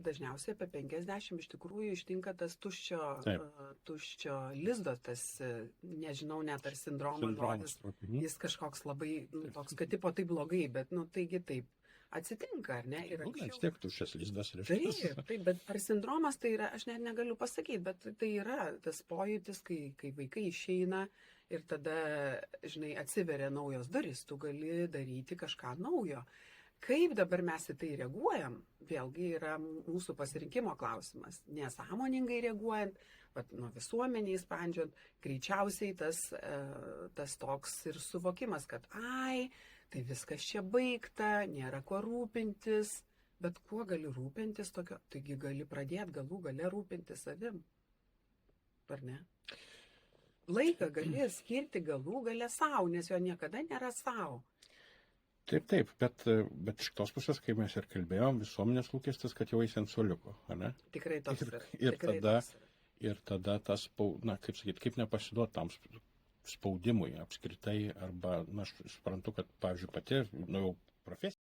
dažniausiai apie 50 iš tikrųjų ištinka tas tuščio lizdo, tas, nežinau, net ar sindromas žodis, jis kažkoks labai, toks, kad tipo tai blogai, bet, taigi taip atsitinka, ar ne? Ir Vis tiek tuščias lizdas. Taip, bet ar sindromas tai yra, aš net negaliu pasakyti, bet tai yra tas pojūtis, kai vaikai išeina ir tada, žinai, atsiveria naujos durys, tu gali daryti kažką naujo. Kaip dabar mes į tai reaguojam, vėlgi yra mūsų pasirinkimo klausimas. Nesąmoningai reaguojant, nuo visuomeniai sprendžiant, greičiausiai tas toks ir suvokimas, kad tai viskas čia baigta, nėra kuo rūpintis, bet kuo gali rūpintis tokio, taigi gali pradėti galų gale rūpintis savim, ar ne? Laiką gali skirti galų gale savo, nes jo niekada nėra savo. Taip, bet iš tos pusės, kai mes ir kalbėjom, visuomenės lūkestis, kad jau eis ant suoliuko, ne? Tikrai toks yra. Ir tada tas, kaip sakyt, kaip nepasiduoti tam spaudimui apskritai, arba, aš suprantu, kad, pavyzdžiui, pati, jau profesija.